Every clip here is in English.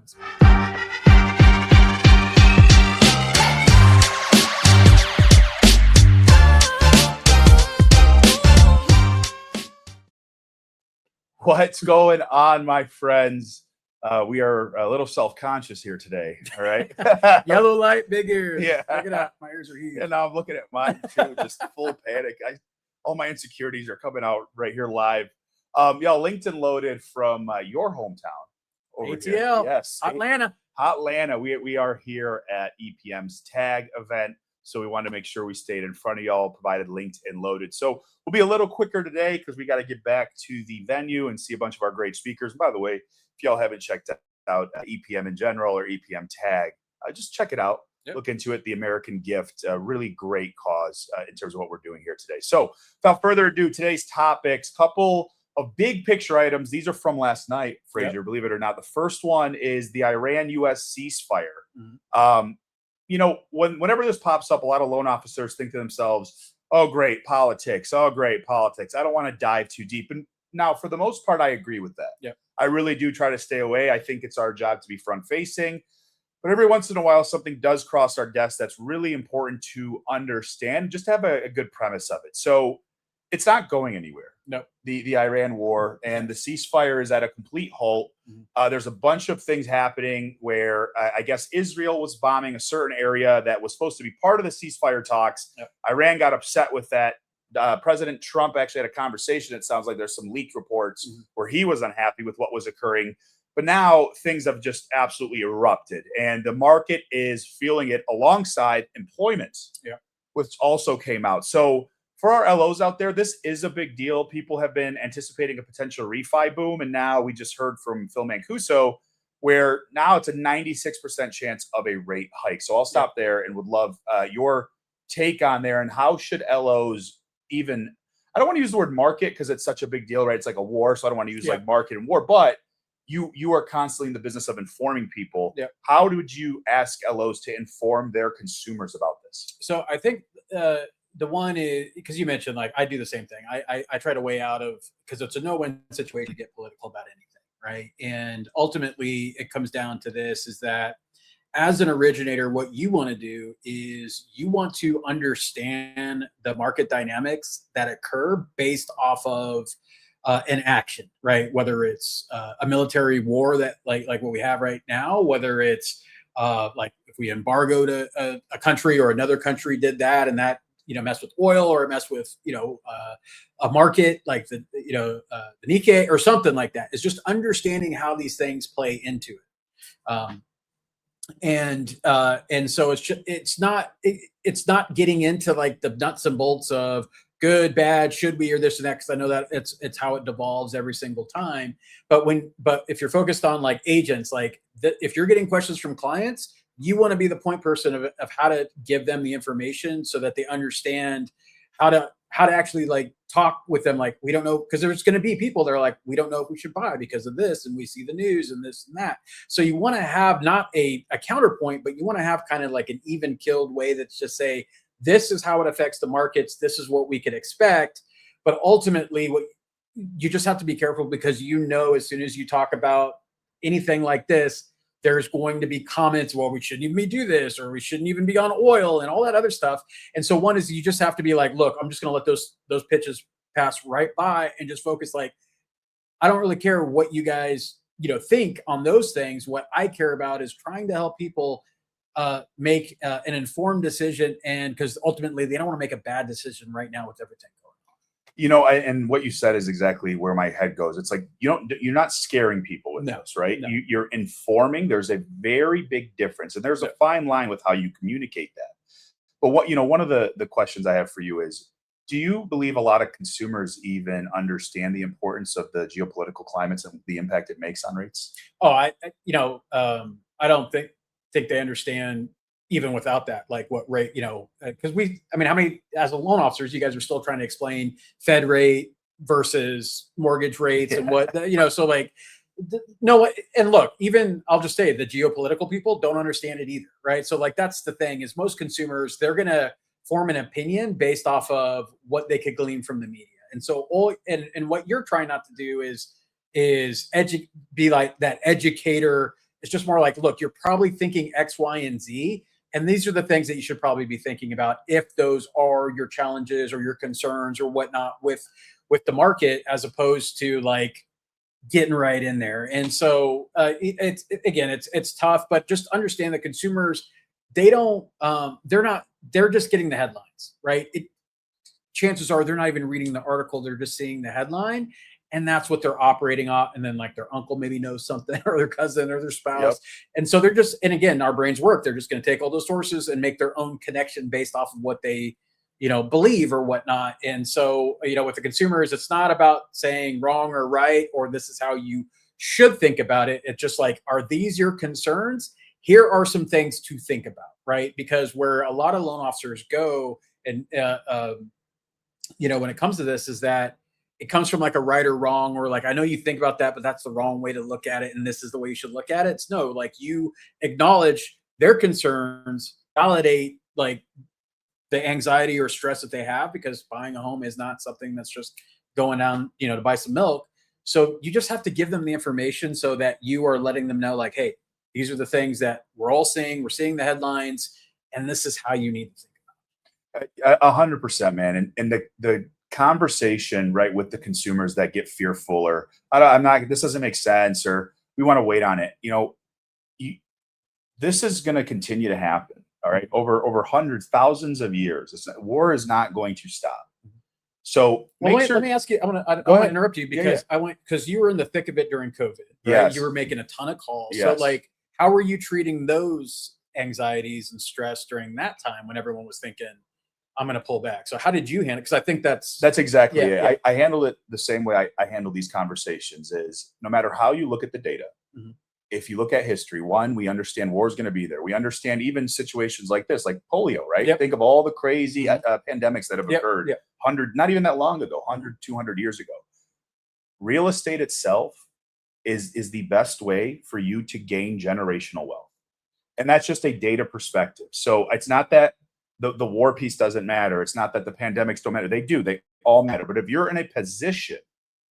moments. What's going on, my friends? We are a little self-conscious here today. All right. Yellow light, big ears. Yeah. Check it out. My ears are huge. And now I'm looking at mine too, just full panic. All my insecurities are coming out right here live. Y'all, LinkedIn loaded from your hometown over here. ATL. Yes. Atlanta. We are here at EPM's tag event. So we wanted to make sure we stayed in front of y'all, provided linked and loaded. So we'll be a little quicker today because we got to get back to the venue and see a bunch of our great speakers. And by the way, if y'all haven't checked out EPM in general or EPM tag, just check it out. Yep. Look into it. The American Gift, a really great cause in terms of what we're doing here today. So without further ado, today's topics, couple of big picture items. These are from last night, Frazier, believe it or not. The first one is the Iran-U.S. ceasefire. Mm-hmm. Whenever this pops up, a lot of loan officers think to themselves, oh, great, politics. Oh, great, politics. I don't want to dive too deep. And now, for the most part, I agree with that. Yep. I really do try to stay away. I think it's our job to be front-facing. But every once in a while, something does cross our desk that's really important to understand, just have a good premise of it. So it's not going anywhere. No. The Iran war and the ceasefire is at a complete halt. Mm-hmm. There's a bunch of things happening where I guess Israel was bombing a certain area that was supposed to be part of the ceasefire talks. Yep. Iran got upset with that. President Trump actually had a conversation. It sounds like there's some leaked reports where he was unhappy with what was occurring. But now things have just absolutely erupted, and the market is feeling it alongside employment, which also came out. So for our LOs out there, this is a big deal. People have been anticipating a potential refi boom, and now we just heard from Phil Mancuso where now it's a 96% chance of a rate hike. So I'll stop there and would love your take on there, and how should LOs even – I don't want to use the word market because it's such a big deal, right? It's like a war, so I don't want to use like market and war, but you are constantly in the business of informing people. Yep. How would you ask LOs to inform their consumers about this? So I think the one is, because you mentioned, like, I do the same thing. I try to weigh out of, because it's a no-win situation to get political about anything, right? And ultimately it comes down to this, is that as an originator, what you want to do is you want to understand the market dynamics that occur based off of an action, right? Whether it's a military war that like what we have right now, whether it's like if we embargoed a country or another country did that, and that mess with oil, or it mess with a market like the Nikkei or something like that. It's just understanding how these things play into it. And so it's not getting into like the nuts and bolts of good, bad, should we, or this and that, because I know that it's how it devolves every single time. But if you're focused on like agents, like if you're getting questions from clients, you want to be the point person of how to give them the information so that they understand how to actually like talk with them. Like, we don't know, because there's going to be people that are like, we don't know if we should buy because of this, and we see the news and this and that. So you want to have not a counterpoint, but you want to have kind of like an even killed way that's just say, this is how it affects the markets. This is what we could expect. But ultimately, what you just have to be careful, because as soon as you talk about anything like this, there's going to be comments, well, we shouldn't even do this, or we shouldn't even be on oil and all that other stuff. And so one is, you just have to be like, look, I'm just going to let those pitches pass right by and just focus. Like, I don't really care what you guys, think on those things. What I care about is trying to help people make an informed decision, and because ultimately they don't want to make a bad decision right now with everything going on. And what you said is exactly where my head goes. It's like, you're not scaring people with this, right? No. You're informing. There's a very big difference, and there's a fine line with how you communicate that. But one of the questions I have for you is, do you believe a lot of consumers even understand the importance of the geopolitical climates and the impact it makes on rates? Oh, I don't think they understand even without that, like what rate, because how many, as a loan officers, you guys are still trying to explain Fed rate versus mortgage rates and what, so like, no, and look, even I'll just say the geopolitical people don't understand it either, right? So like, that's the thing, is most consumers, they're going to form an opinion based off of what they could glean from the media. And so and what you're trying not to do is be like that educator It's just more like, look, you're probably thinking X, Y, and Z. And these are the things that you should probably be thinking about if those are your challenges or your concerns or whatnot with the market, as opposed to like getting right in there. And so it's tough, but just understand that consumers, they don't, they're just getting the headlines, right? Chances are they're not even reading the article. They're just seeing the headline, and that's what they're operating off. And then like their uncle maybe knows something, or their cousin or their spouse. Yep. And so they're just, and again, our brains work. They're just going to take all those sources and make their own connection based off of what they, believe or whatnot. And so, with the consumers, it's not about saying wrong or right, or this is how you should think about it. It's just like, are these your concerns? Here are some things to think about, right? Because where a lot of loan officers go, and when it comes to this, is that it comes from like a right or wrong, or like, I know you think about that, but that's the wrong way to look at it, and this is the way you should look at it. It's no, like, you acknowledge their concerns, validate like the anxiety or stress that they have, because buying a home is not something that's just going down, to buy some milk. So you just have to give them the information so that you are letting them know, like, hey, these are the things that we're all seeing. We're seeing the headlines, and this is how you need to think about it. 100%, man. And the conversation, right, with the consumers that get fearful, or I'm not, this doesn't make sense, or we want to wait on it. This is going to continue to happen. All right. Over hundreds, thousands of years. War is not going to stop. So let me ask you, I want to interrupt you, because because you were in the thick of it during COVID. Right? Yes. You were making a ton of calls. Yes. So like, how were you treating those anxieties and stress during that time when everyone was thinking, I'm going to pull back? So how did you handle it? Because I think that's exactly it. Yeah. I handle it the same way I handle these conversations, is no matter how you look at the data, if you look at history, one, we understand war is going to be there. We understand even situations like this, like polio, right? Think of all the crazy pandemics that have occurred 100, not even that long ago, 100, 200 years ago. Real estate itself is the best way for you to gain generational wealth. And that's just a data perspective. So it's not that the war piece doesn't matter. It's not that the pandemics don't matter. They do. They all matter. But if you're in a position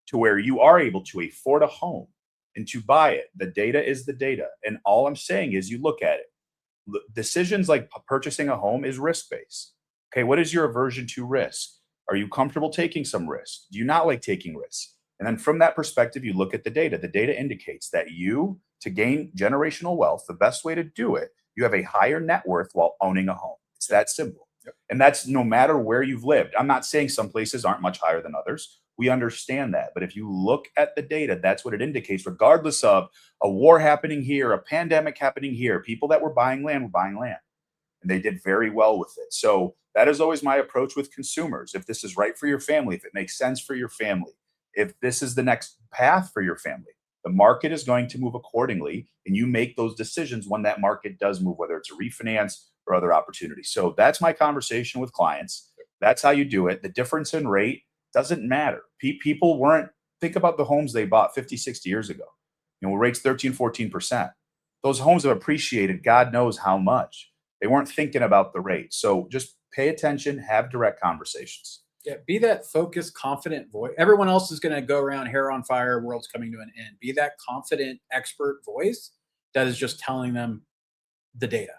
to where you are able to afford a home and to buy it, the data is the data. And all I'm saying is, you look at it. Decisions like purchasing a home is risk-based. Okay, what is your aversion to risk? Are you comfortable taking some risk? Do you not like taking risks? And then from that perspective, you look at the data. The data indicates that to gain generational wealth, the best way to do it, you have a higher net worth while owning a home. It's that simple. And that's no matter where you've lived. I'm not saying some places aren't much higher than others. We understand that. But if you look at the data, that's what it indicates, regardless of a war happening here, a pandemic happening here. People that were buying land were buying land, and they did very well with it. So that is always my approach with consumers. If this is right for your family, if it makes sense for your family, if this is the next path for your family, the market is going to move accordingly, and you make those decisions when that market does move, whether it's a refinance or other opportunities. So that's my conversation with clients. That's how you do it. The difference in rate doesn't matter. People think about the homes they bought 50, 60 years ago. Rates 13, 14%. Those homes have appreciated God knows how much. They weren't thinking about the rate. So just pay attention, have direct conversations. Yeah, be that focused, confident voice. Everyone else is going to go around, hair on fire, world's coming to an end. Be that confident, expert voice that is just telling them the data,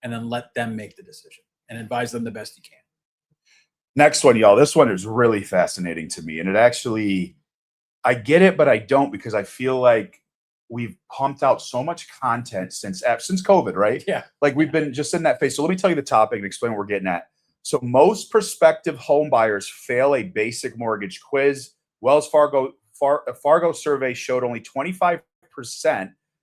and then let them make the decision and advise them the best you can. Next one, y'all. This one is really fascinating to me. And it actually, I get it, but I don't, because I feel like we've pumped out so much content since COVID, right? Yeah. Like we've been just in that phase. So let me tell you the topic and explain what we're getting at. So most prospective home buyers fail a basic mortgage quiz. Wells Fargo survey showed only 25%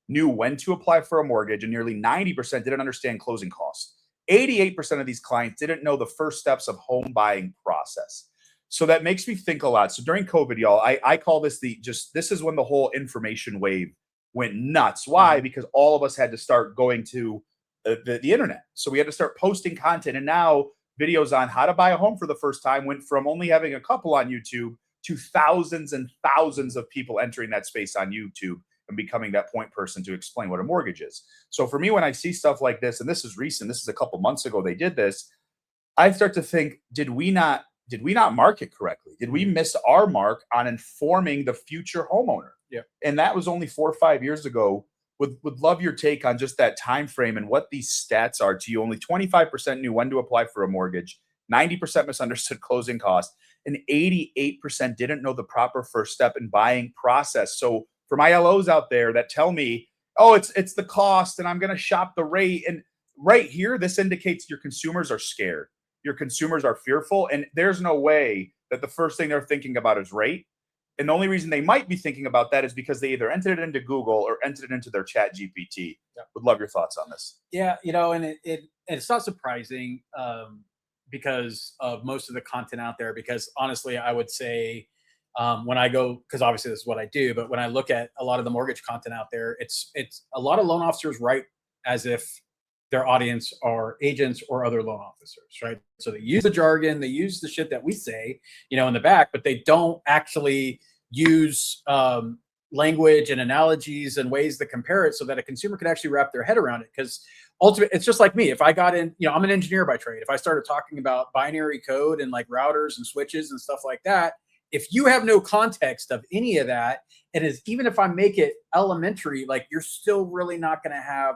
knew when to apply for a mortgage, and nearly 90% didn't understand closing costs. 88% of these clients didn't know the first steps of home buying process. So that makes me think a lot. So during COVID, y'all, I call this this is when the whole information wave went nuts. Why? Because all of us had to start going to the internet. So we had to start posting content, and now videos on how to buy a home for the first time went from only having a couple on YouTube to thousands and thousands of people entering that space on YouTube and becoming that point person to explain what a mortgage is. So for me, when I see stuff like this, and this is recent, this is a couple months ago they did this, I start to think, did we not market correctly? Did we miss our mark on informing the future homeowner? Yeah. And that was only 4 or 5 years ago Would love your take on just that time frame and what these stats are to you. Only 25% knew when to apply for a mortgage, 90% misunderstood closing costs, and 88% didn't know the proper first step in buying process. So for my LOs out there that tell me, oh, it's the cost and I'm going to shop the rate, and right here, this indicates your consumers are scared. Your consumers are fearful, and there's no way that the first thing they're thinking about is rate. And the only reason they might be thinking about that is because they either entered it into Google or entered it into their chat GPT. Yeah. Would love your thoughts on this. Yeah, and it's not surprising because of most of the content out there. Because honestly, I would say when I go, because obviously this is what I do, but when I look at a lot of the mortgage content out there, it's a lot of loan officers write as if their audience are agents or other loan officers, right? So they use the jargon, they use the shit that we say, in the back, but they don't actually use language and analogies and ways to compare it so that a consumer could actually wrap their head around it. Because ultimately, it's just like me. If I got in, I'm an engineer by trade. If I started talking about binary code and like routers and switches and stuff like that, if you have no context of any of that, even if I make it elementary, like you're still really not going to have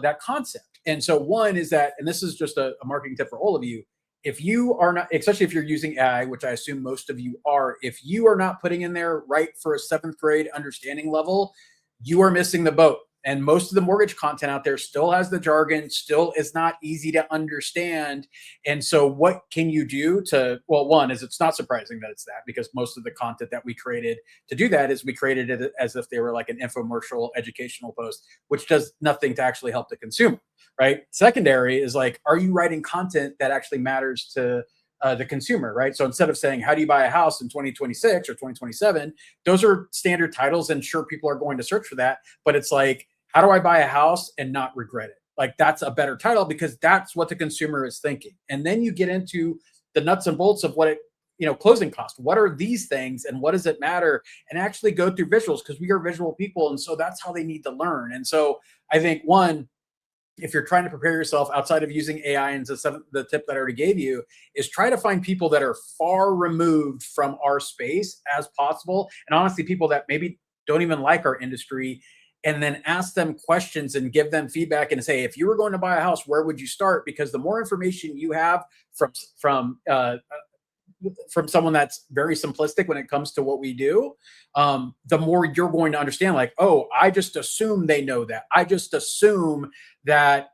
that concept. And so one is that, and this is just a marketing tip for all of you, if you are not, especially if you're using AI, which I assume most of you are, if you are not putting in there right for a 7th grade understanding level, you are missing the boat. And most of the mortgage content out there still has the jargon, still is not easy to understand. And so what can you do to, well, one is it's not surprising that it's that, because most of the content that we created to do that is we created it as if they were like an infomercial educational post, which does nothing to actually help the consumer, right? Secondary is like, are you writing content that actually matters to the consumer, right? So instead of saying, how do you buy a house in 2026 or 2027, those are standard titles, and sure, people are going to search for that, but it's like, how do I buy a house and not regret it? Like, that's a better title because that's what the consumer is thinking. And then you get into the nuts and bolts of what it, closing costs. What are these things and what does it matter? And actually go through visuals, because we are visual people. And so that's how they need to learn. And so I think one, if you're trying to prepare yourself outside of using AI, and the tip that I already gave you is try to find people that are far removed from our space as possible. And honestly, people that maybe don't even like our industry, and then ask them questions and give them feedback and say, if you were going to buy a house, where would you start? Because the more information you have from someone that's very simplistic when it comes to what we do, the more you're going to understand, like, oh, I just assume they know that. I just assume that,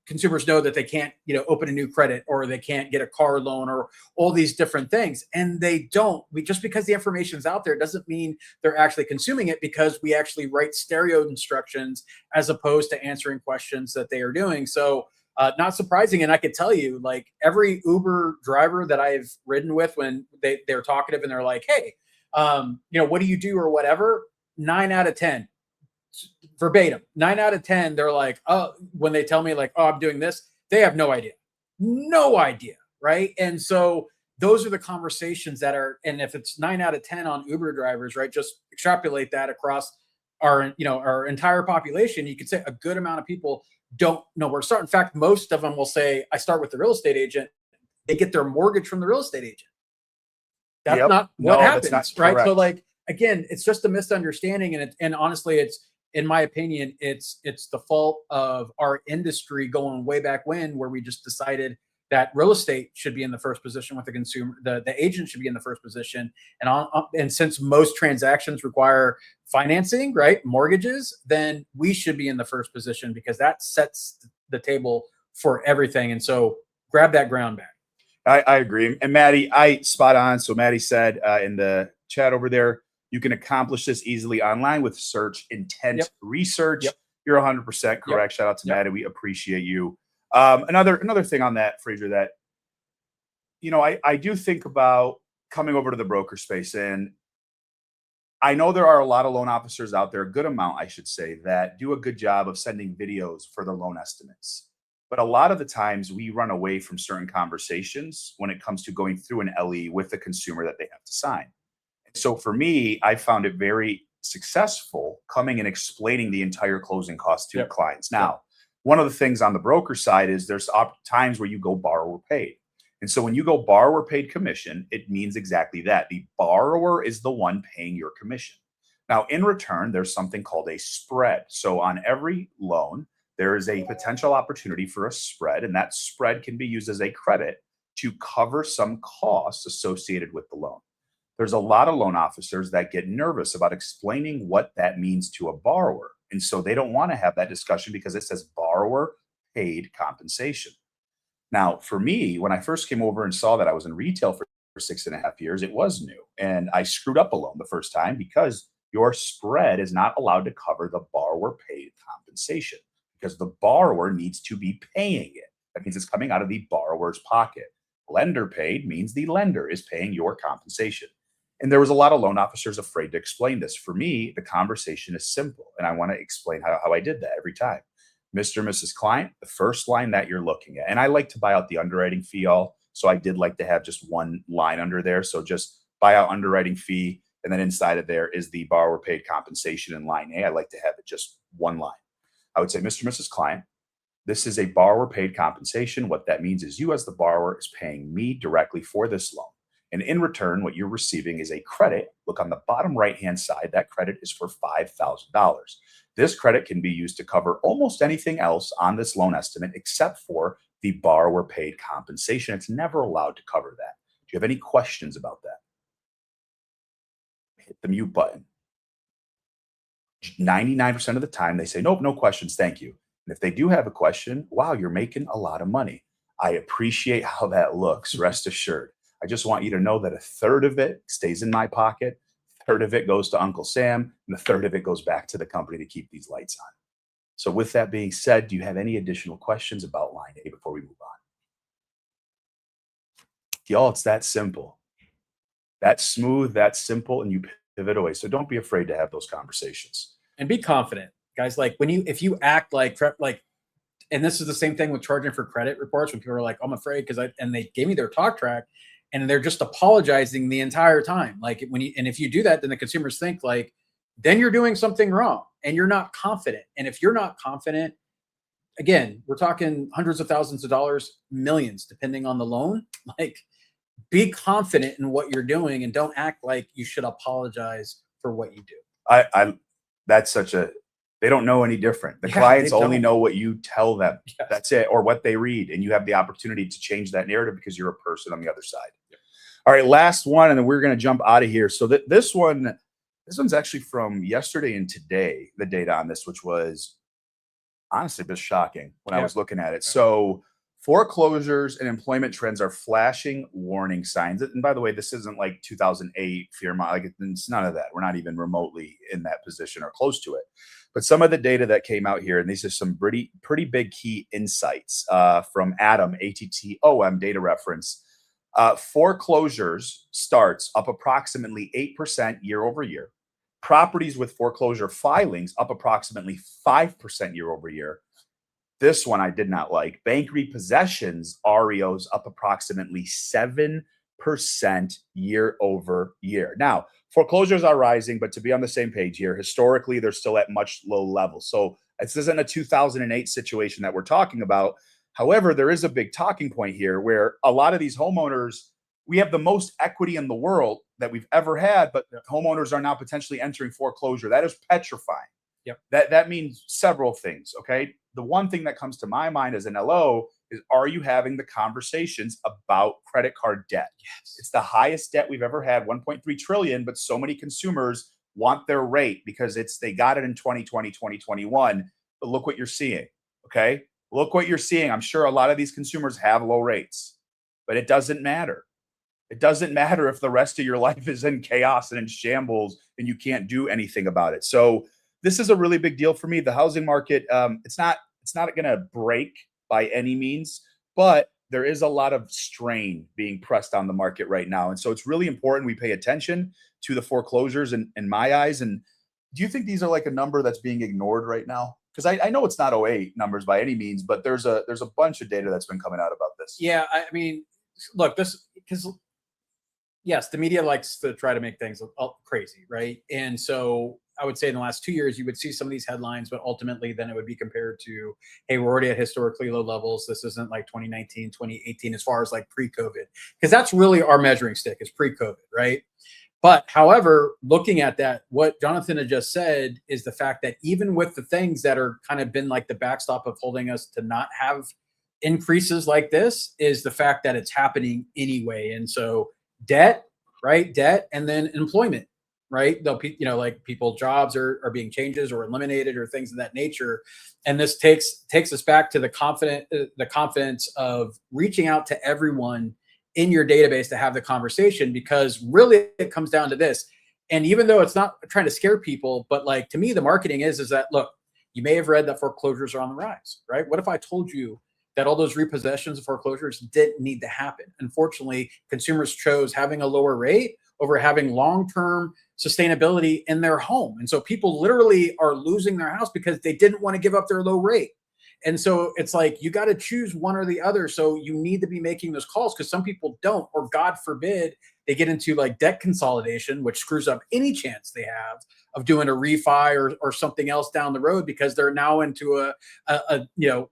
consumers know that they can't, open a new credit, or they can't get a car loan, or all these different things. And they don't. Just because the information's out there doesn't mean they're actually consuming it, because we actually write stereo instructions as opposed to answering questions that they are doing. So not surprising. And I could tell you, like, every Uber driver that I've ridden with, when they're talkative and they're like, hey, what do you do or whatever, 9 out of 10. Verbatim, 9 out of 10, they're like, oh, when they tell me like, oh, I'm doing this, they have no idea, right? And so those are the conversations that are, and if it's 9 out of 10 on Uber drivers, right, just extrapolate that across our entire population. You could say a good amount of people don't know where to start. In fact, most of them will say, I start with the real estate agent. They get their mortgage from the real estate agent. That's not what happens, right? Correct. So like, again, it's just a misunderstanding. And honestly, it's, in my opinion, it's the fault of our industry going way back when, where we just decided that real estate should be in the first position with the consumer, the agent should be in the first position. And since most transactions require financing, right, mortgages, then we should be in the first position, because that sets the table for everything. And so grab that ground back. I agree. And Maddie, spot on. So Maddie said in the chat over there, you can accomplish this easily online with search intent research. Yep. You're 100% correct. Yep. Shout out to Maddie. We appreciate you. Another thing on that, Fraser, that, I do think about coming over to the broker space. And I know there are a lot of loan officers out there, a good amount, I should say, that do a good job of sending videos for the loan estimates. But a lot of the times we run away from certain conversations when it comes to going through an LE with the consumer that they have to sign. So for me, I found it very successful coming and explaining the entire closing cost to clients. Now, one of the things on the broker side is there's times where you go borrower paid. And so when you go borrower paid commission, it means exactly that. The borrower is the one paying your commission. Now, in return, there's something called a spread. So on every loan, there is a potential opportunity for a spread, and that spread can be used as a credit to cover some costs associated with the loan. There's a lot of loan officers that get nervous about explaining what that means to a borrower. And so they don't want to have that discussion because it says borrower paid compensation. Now, for me, when I first came over and saw that I was in retail for 6.5 years, it was new. And I screwed up a loan the first time because your spread is not allowed to cover the borrower paid compensation because the borrower needs to be paying it. That means it's coming out of the borrower's pocket. Lender paid means the lender is paying your compensation. And there was a lot of loan officers afraid to explain this. For me, the conversation is simple. And I want to explain how I did that every time. Mr. and Mrs. Client, the first line that you're looking at, and I like to buy out the underwriting fee all. So I did like to have just one line under there. So just buy out underwriting fee. And then inside of there is the borrower paid compensation in line A. I like to have it just one line. I would say, Mr. and Mrs. Client, this is a borrower paid compensation. What that means is you as the borrower is paying me directly for this loan. And in return, what you're receiving is a credit. Look on the bottom right-hand side, that credit is for $5,000. This credit can be used to cover almost anything else on this loan estimate except for the borrower paid compensation. It's never allowed to cover that. Do you have any questions about that? Hit the mute button. 99% of the time, they say, nope, no questions, thank you. And if they do have a question, wow, you're making a lot of money. I appreciate how that looks, rest assured. I just want you to know that a third of it stays in my pocket, a third of it goes to Uncle Sam, and a third of it goes back to the company to keep these lights on. So with that being said, do you have any additional questions about line A before we move on? Y'all, it's that simple. That's smooth, that's simple, and you pivot away. So don't be afraid to have those conversations. And be confident, guys. Like if you act like, and this is the same thing with charging for credit reports when people are like, I'm afraid and they gave me their talk track and they're just apologizing the entire time. Like if you do that, then the consumers think like, then you're doing something wrong and you're not confident. And if you're not confident, again, we're talking hundreds of thousands of dollars, millions, depending on the loan. Like, be confident in what you're doing and don't act like you should apologize for what you do. That's such a, they don't know any different. The clients only know what you tell them. Yes. That's it, or what they read. And you have the opportunity to change that narrative because you're a person on the other side. Yep. All right, last one, and then we're going to jump out of here. So this one's actually from yesterday and today, the data on this, which was honestly just shocking when I was looking at it. So foreclosures and employment trends are flashing warning signs. And by the way, this isn't like 2008 like it's none of that. We're not even remotely in that position or close to it. But some of the data that came out here, and these are some pretty big key insights from ATTOM data reference. Foreclosures starts up approximately 8% year over year. Properties with foreclosure filings up approximately 5% year over year. This one I did not like. Bank repossessions, REOs up approximately 7% year over year. Now, foreclosures are rising, but to be on the same page here, historically, they're still at much low levels. So this isn't a 2008 situation that we're talking about. However, there is a big talking point here where a lot of these homeowners, we have the most equity in the world that we've ever had, but homeowners are now potentially entering foreclosure. That is petrifying. Yep. That means several things, okay? The one thing that comes to my mind as an LO is, are you having the conversations about credit card debt? Yes. It's the highest debt we've ever had, 1.3 trillion, but so many consumers want their rate because they got it in 2020, 2021. But look what you're seeing, okay? Look what you're seeing. I'm sure a lot of these consumers have low rates, but it doesn't matter. It doesn't matter if the rest of your life is in chaos and in shambles and you can't do anything about it. So this is a really big deal for me. The housing market, it's not going to break by any means, but there is a lot of strain being pressed on the market right now. And so it's really important we pay attention to the foreclosures in my eyes. And do you think these are like a number that's being ignored right now? Because I know it's not '08 numbers by any means, but there's a bunch of data that's been coming out about this. Yeah, I mean, look, because yes, the media likes to try to make things crazy, right? And so I would say in the last 2 years, you would see some of these headlines, but ultimately then it would be compared to, hey, we're already at historically low levels. This isn't like 2019, 2018, as far as like pre-COVID, because that's really our measuring stick is pre-COVID, right? But however, looking at that, what Jonathan had just said is the fact that even with the things that are kind of been like the backstop of holding us to not have increases like this is the fact that it's happening anyway. And so debt, right? Debt and then employment, right? They'll, like people jobs are being changes or eliminated or things of that nature. And this takes us back to the confidence of reaching out to everyone in your database to have the conversation, because really it comes down to this. And even though it's not trying to scare people, but like to me, the marketing is that, look, you may have read that foreclosures are on the rise, right? What if I told you that all those repossessions and foreclosures didn't need to happen? Unfortunately, consumers chose having a lower rate over having long-term sustainability in their home. And so people literally are losing their house because they didn't want to give up their low rate. And so it's like you got to choose one or the other. So you need to be making those calls, because some people don't, or God forbid, they get into like debt consolidation, which screws up any chance they have of doing a refi or something else down the road, because they're now into a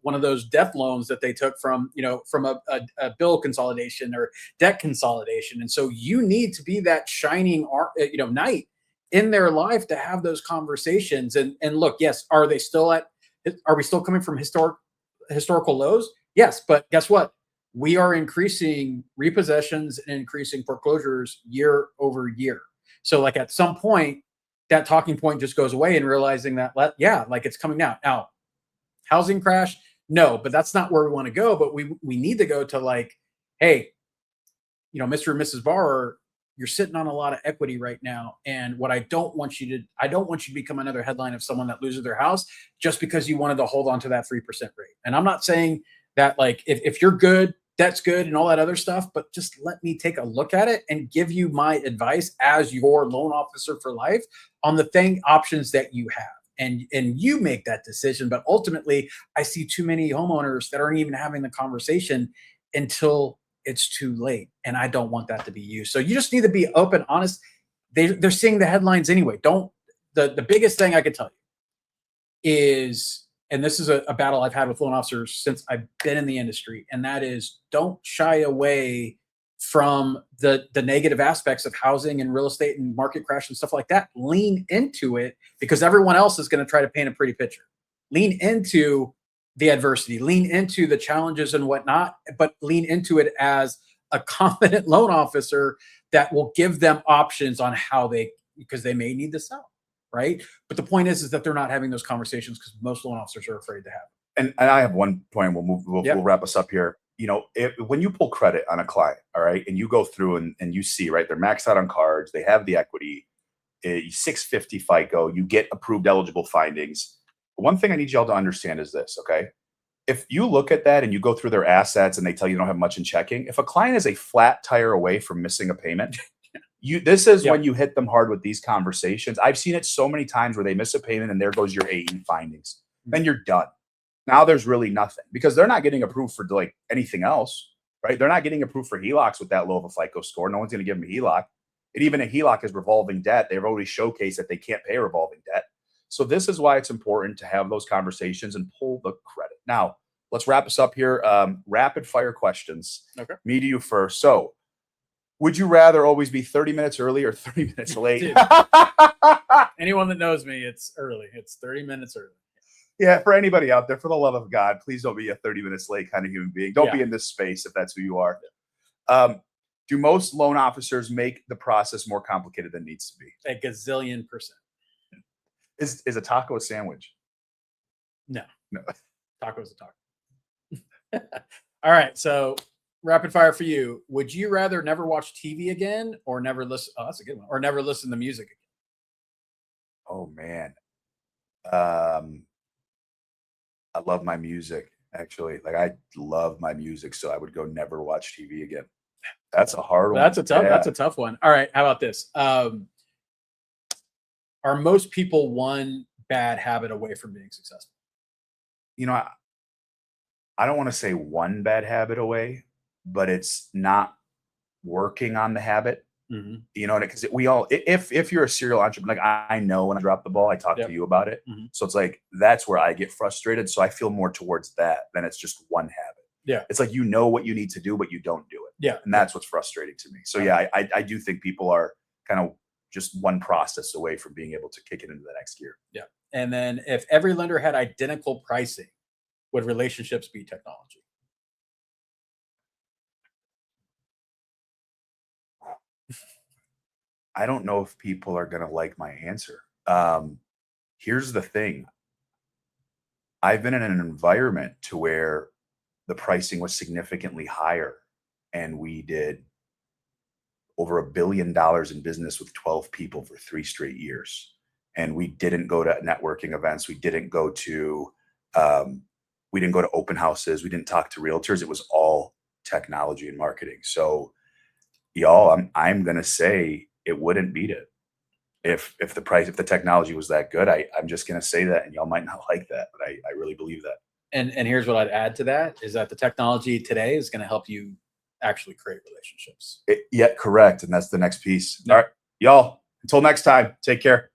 one of those death loans that they took from a bill consolidation or debt consolidation. And so you need to be that shining knight in their life to have those conversations. And look, yes, are we still coming from historical lows? Yes, but guess what? We are increasing repossessions and increasing foreclosures year over year. So like at some point, that talking point just goes away, and realizing that, like it's coming down. Now, housing crash, no, but that's not where we want to go. But we need to go to like, hey, Mr. and Mrs. Borrower, you're sitting on a lot of equity right now. And what I don't want you to become another headline of someone that loses their house just because you wanted to hold on to that 3% rate. And I'm not saying that like, if you're good, that's good and all that other stuff, but just let me take a look at it and give you my advice as your loan officer for life on the options that you have. And you make that decision. But ultimately, I see too many homeowners that aren't even having the conversation until it's too late. And I don't want that to be you. So you just need to be open, honest. They're seeing the headlines anyway. The biggest thing I could tell you is, and this is a battle I've had with loan officers since I've been in the industry, and that is, don't shy away from the negative aspects of housing and real estate and market crash and stuff like that. Lean into it, because everyone else is going to try to paint a pretty picture. Lean into the adversity, lean into the challenges and whatnot, but lean into it as a confident loan officer that will give them options on because they may need to sell, right? But the point is that they're not having those conversations because most loan officers are afraid to have them. And I have one point. We'll wrap us up here. When you pull credit on a client, all right, and you go through and you see, right, they're maxed out on cards, they have the equity, 650 FICO, you get approved eligible findings. One thing I need y'all to understand is this, okay? If you look at that and you go through their assets and they tell you don't have much in checking, if a client is a flat tire away from missing a payment, this is when you hit them hard with these conversations. I've seen it so many times where they miss a payment and there goes your AIME findings. Then you're done. Now there's really nothing, because they're not getting approved for like anything else, right? They're not getting approved for HELOCs with that low of a FICO score. No one's going to give them a HELOC. And even a HELOC is revolving debt. They've already showcased that they can't pay a revolving debt. So this is why it's important to have those conversations and pull the credit. Now, let's wrap us up here. Rapid fire questions. Okay. Me to you first. So, would you rather always be 30 minutes early or 30 minutes late? Anyone that knows me, it's early. It's 30 minutes early. Yeah, for anybody out there, for the love of God, please don't be a 30 minutes late kind of human being. Don't be in this space if that's who you are. Do most loan officers make the process more complicated than it needs to be? A gazillion percent. Is a taco a sandwich? No. Taco's a taco. All right. So rapid fire for you. Would you rather never watch TV again or never listen? Oh, that's a good one. Or never listen to music again? Oh, man. I love my music, actually. Like, I love my music, so I would go never watch TV again. That's a hard one. That's a tough one. All right. How about this? Are most people one bad habit away from being successful? I don't want to say one bad habit away, but it's not working on the habit. Mm-hmm. Because we all, if you're a serial entrepreneur, like I know when I drop the ball, I talk to you about it. Mm-hmm. So it's like, that's where I get frustrated. So I feel more towards that than it's just one habit. Yeah. It's like, what you need to do, but you don't do it. Yeah. And that's what's frustrating to me. So yeah, I do think people are kind of just one process away from being able to kick it into the next gear. Yeah. And then if every lender had identical pricing, would relationships be technology? I don't know if people are going to like my answer. Here's the thing. I've been in an environment to where the pricing was significantly higher, and we did over $1 billion in business with 12 people for 3 straight years. And we didn't go to networking events. We didn't go to open houses. We didn't talk to realtors. It was all technology and marketing. So y'all, I'm going to say it wouldn't beat it. If the technology was that good. I'm just going to say that, and y'all might not like that, but I really believe that. And here's what I'd add to that is that the technology today is going to help you actually create relationships. Yeah, correct. And that's the next piece. All right, y'all, until next time, take care.